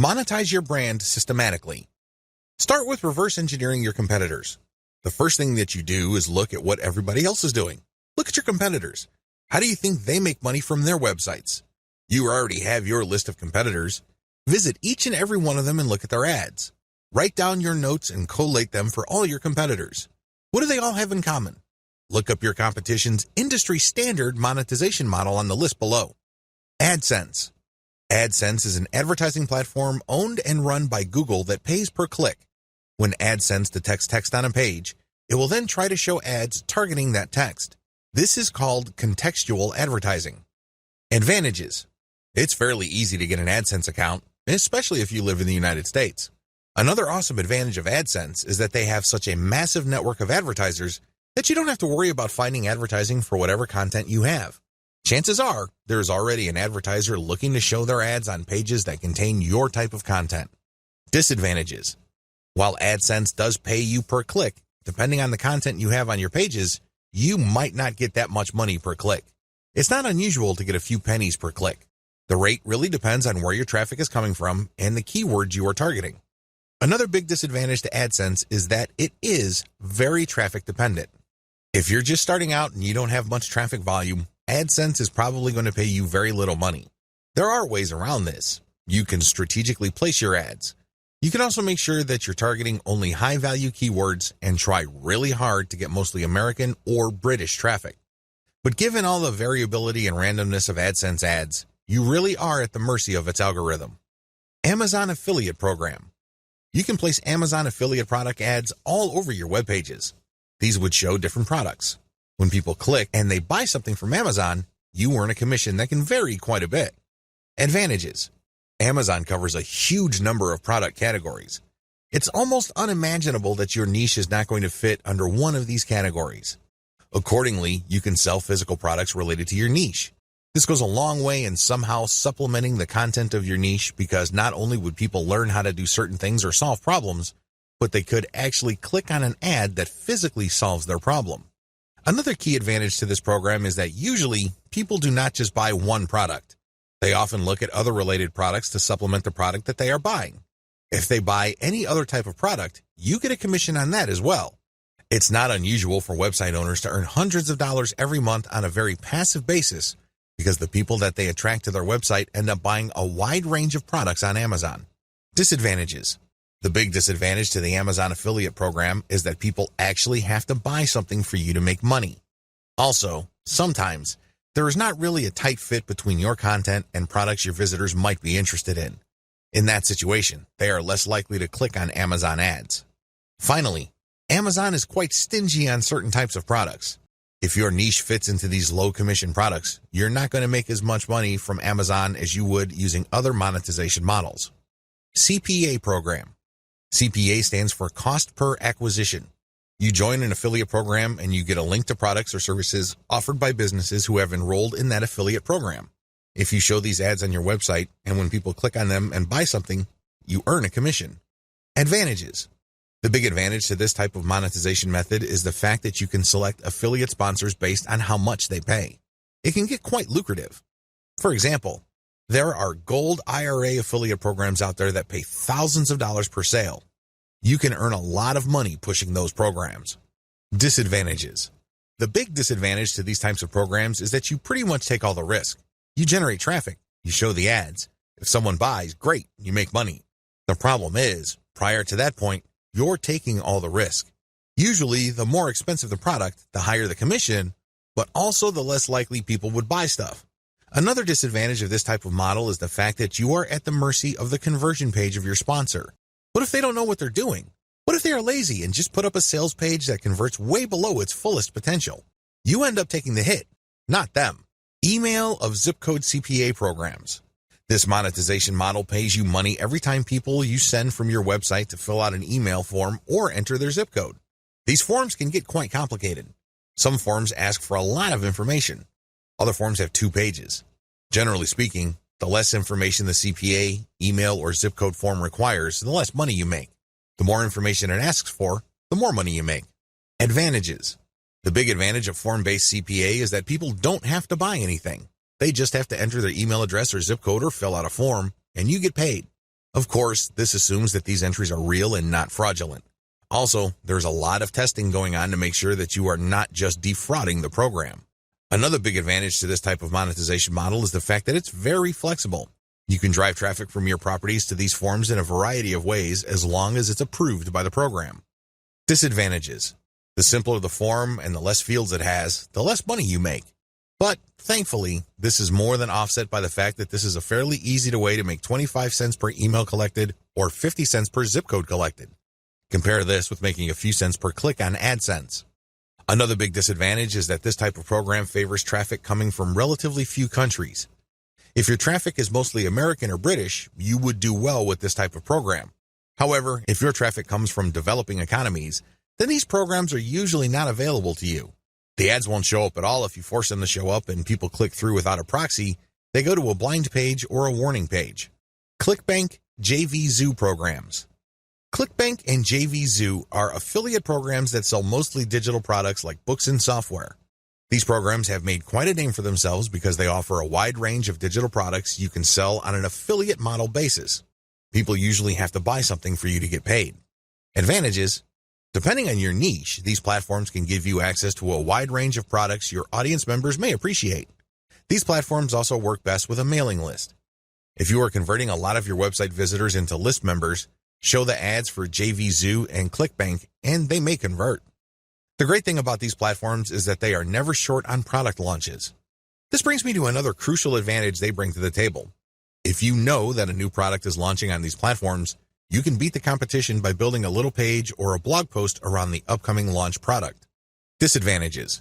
Monetize your brand systematically. Start with reverse engineering your competitors. The first thing that you do is look at what everybody else is doing. Look at your competitors. How do you think they make money from their websites? You already have your list of competitors. Visit each and every one of them and look at their ads. Write down your notes and collate them for all your competitors. What do they all have in common? Look up your competition's industry standard monetization model on the list below. AdSense. AdSense is an advertising platform owned and run by Google that pays per click. When AdSense detects text on a page, it will then try to show ads targeting that text. This is called contextual advertising. Advantages. It's fairly easy to get an AdSense account, especially if you live in the United States. Another awesome advantage of AdSense is that they have such a massive network of advertisers that you don't have to worry about finding advertising for whatever content you have. Chances are, there's already an advertiser looking to show their ads on pages that contain your type of content. Disadvantages. While AdSense does pay you per click, depending on the content you have on your pages, you might not get that much money per click. It's not unusual to get a few pennies per click. The rate really depends on where your traffic is coming from and the keywords you are targeting. Another big disadvantage to AdSense is that it is very traffic dependent. If you're just starting out and you don't have much traffic volume, AdSense is probably going to pay you very little money. There are ways around this. You can strategically place your ads. You can also make sure that you're targeting only high-value keywords and try really hard to get mostly American or British traffic. But given all the variability and randomness of AdSense ads, you really are at the mercy of its algorithm. Amazon Affiliate Program. You can place Amazon affiliate product ads all over your web pages. These would show different products. When people click and they buy something from Amazon, you earn a commission that can vary quite a bit. Advantages. Amazon covers a huge number of product categories. It's almost unimaginable that your niche is not going to fit under one of these categories. Accordingly, you can sell physical products related to your niche. This goes a long way in somehow supplementing the content of your niche because not only would people learn how to do certain things or solve problems, but they could actually click on an ad that physically solves their problem. Another key advantage to this program is that usually people do not just buy one product. They often look at other related products to supplement the product that they are buying. If they buy any other type of product, you get a commission on that as well. It's not unusual for website owners to earn hundreds of dollars every month on a very passive basis because the people that they attract to their website end up buying a wide range of products on Amazon. Disadvantages. The big disadvantage to the Amazon affiliate program is that people actually have to buy something for you to make money. Also, sometimes, there is not really a tight fit between your content and products your visitors might be interested in. In that situation, they are less likely to click on Amazon ads. Finally, Amazon is quite stingy on certain types of products. If your niche fits into these low-commission products, you're not going to make as much money from Amazon as you would using other monetization models. CPA program. CPA stands for Cost Per Acquisition. You join an affiliate program and you get a link to products or services offered by businesses who have enrolled in that affiliate program. If you show these ads on your website and when people click on them and buy something, you earn a commission. Advantages. The big advantage to this type of monetization method is the fact that you can select affiliate sponsors based on how much they pay. It can get quite lucrative. For example, there are gold IRA affiliate programs out there that pay thousands of dollars per sale. You can earn a lot of money pushing those programs. Disadvantages. The big disadvantage to these types of programs is that you pretty much take all the risk. You generate traffic. You show the ads. If someone buys, great, you make money. The problem is, prior to that point, you're taking all the risk. Usually, the more expensive the product, the higher the commission, but also the less likely people would buy stuff. Another disadvantage of this type of model is the fact that you are at the mercy of the conversion page of your sponsor. What if they don't know what they're doing? What if they are lazy and just put up a sales page that converts way below its fullest potential? You end up taking the hit, not them. Email of zip code CPA programs. This monetization model pays you money every time people you send from your website to fill out an email form or enter their zip code. These forms can get quite complicated. Some forms ask for a lot of information. Other forms have 2 pages. Generally speaking, the less information the CPA, email, or zip code form requires, the less money you make. The more information it asks for, the more money you make. Advantages. The big advantage of form-based CPA is that people don't have to buy anything. They just have to enter their email address or zip code or fill out a form, and you get paid. Of course, this assumes that these entries are real and not fraudulent. Also, there's a lot of testing going on to make sure that you are not just defrauding the program. Another big advantage to this type of monetization model is the fact that it's very flexible. You can drive traffic from your properties to these forms in a variety of ways as long as it's approved by the program. Disadvantages. The simpler the form and the less fields it has, the less money you make. But thankfully, this is more than offset by the fact that this is a fairly easy way to make 25 cents per email collected or 50 cents per zip code collected. Compare this with making a few cents per click on AdSense. Another big disadvantage is that this type of program favors traffic coming from relatively few countries. If your traffic is mostly American or British, you would do well with this type of program. However, if your traffic comes from developing economies, then these programs are usually not available to you. The ads won't show up at all if you force them to show up and people click through without a proxy. They go to a blind page or a warning page. ClickBank JVZoo programs. ClickBank and JVZoo are affiliate programs that sell mostly digital products like books and software. These programs have made quite a name for themselves because they offer a wide range of digital products you can sell on an affiliate model basis. People usually have to buy something for you to get paid. Advantages. Depending on your niche, these platforms can give you access to a wide range of products your audience members may appreciate. These platforms also work best with a mailing list. If you are converting a lot of your website visitors into list members, show the ads for JVZoo and ClickBank, and they may convert. The great thing about these platforms is that they are never short on product launches. This brings me to another crucial advantage they bring to the table. If you know that a new product is launching on these platforms, you can beat the competition by building a little page or a blog post around the upcoming launch product. Disadvantages.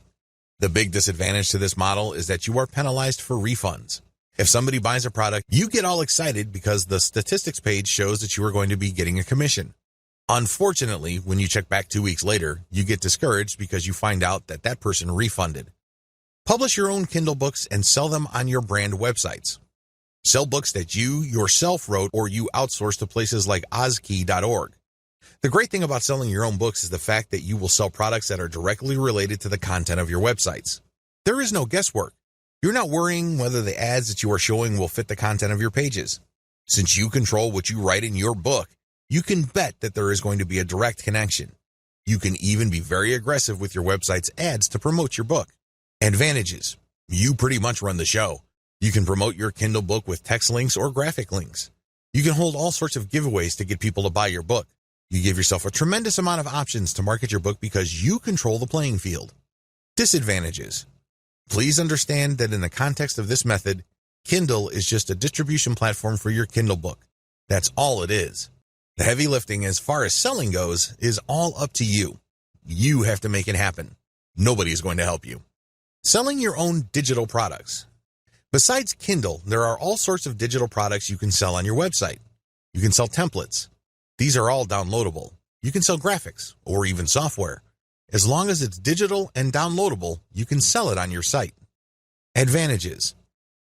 The big disadvantage to this model is that you are penalized for refunds. If somebody buys a product, you get all excited because the statistics page shows that you are going to be getting a commission. Unfortunately, when you check back 2 weeks later, you get discouraged because you find out that that person refunded. Publish your own Kindle books and sell them on your brand websites. Sell books that you yourself wrote or you outsource to places like ozkey.org. The great thing about selling your own books is the fact that you will sell products that are directly related to the content of your websites. There is no guesswork. You're not worrying whether the ads that you are showing will fit the content of your pages. Since you control what you write in your book, you can bet that there is going to be a direct connection. You can even be very aggressive with your website's ads to promote your book. Advantages. You pretty much run the show. You can promote your Kindle book with text links or graphic links. You can hold all sorts of giveaways to get people to buy your book. You give yourself a tremendous amount of options to market your book because you control the playing field. Disadvantages. Please understand that in the context of this method, Kindle is just a distribution platform for your Kindle book. That's all it is. The heavy lifting as far as selling goes is all up to you. You have to make it happen. Nobody is going to help you. Selling your own digital products. Besides Kindle, there are all sorts of digital products you can sell on your website. You can sell templates. These are all downloadable. You can sell graphics or even software. As long as it's digital and downloadable, you can sell it on your site. Advantages.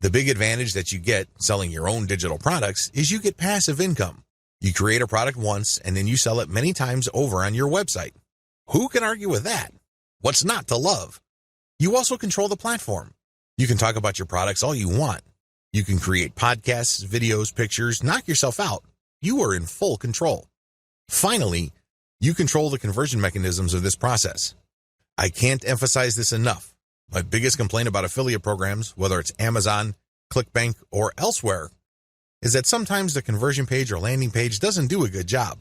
The big advantage that you get selling your own digital products is you get passive income. You create a product once and then you sell it many times over on your website. Who can argue with that? What's not to love? You also control the platform. You can talk about your products all you want. You can create podcasts, videos, pictures, knock yourself out. You are in full control. Finally, you control the conversion mechanisms of this process. I can't emphasize this enough. My biggest complaint about affiliate programs, whether it's Amazon, ClickBank, or elsewhere, is that sometimes the conversion page or landing page doesn't do a good job.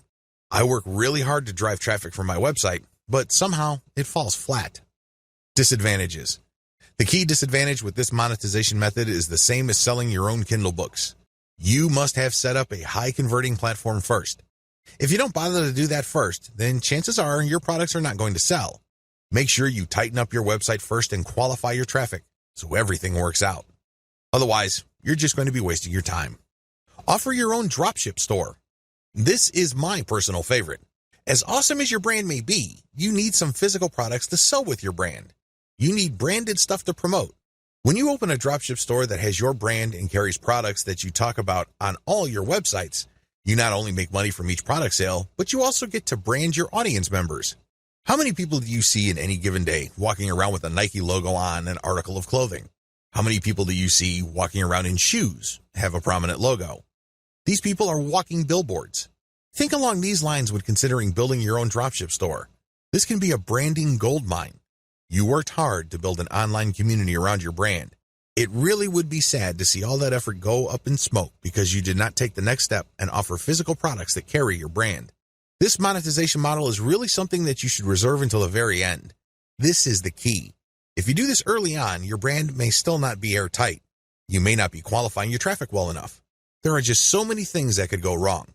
I work really hard to drive traffic from my website, but somehow it falls flat. Disadvantages. The key disadvantage with this monetization method is the same as selling your own Kindle books. You must have set up a high converting platform first. If you don't bother to do that first, then chances are your products are not going to sell. Make sure you tighten up your website first and qualify your traffic so everything works out. Otherwise, you're just going to be wasting your time. Offer your own dropship store. This is my personal favorite. As awesome as your brand may be, you need some physical products to sell with your brand. You need branded stuff to promote. When you open a dropship store that has your brand and carries products that you talk about on all your websites, you not only make money from each product sale, but you also get to brand your audience members. How many people do you see in any given day walking around with a Nike logo on an article of clothing? How many people do you see walking around in shoes, have a prominent logo? These people are walking billboards. Think along these lines when considering building your own dropship store. This can be a branding goldmine. You worked hard to build an online community around your brand. It really would be sad to see all that effort go up in smoke because you did not take the next step and offer physical products that carry your brand. This monetization model is really something that you should reserve until the very end. This is the key. If you do this early on, your brand may still not be airtight. You may not be qualifying your traffic well enough. There are just so many things that could go wrong.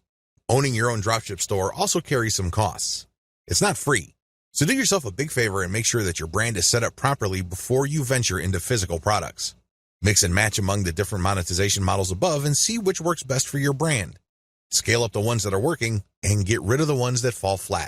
Owning your own dropship store also carries some costs. It's not free. So do yourself a big favor and make sure that your brand is set up properly before you venture into physical products. Mix and match among the different monetization models above and see which works best for your brand. Scale up the ones that are working and get rid of the ones that fall flat.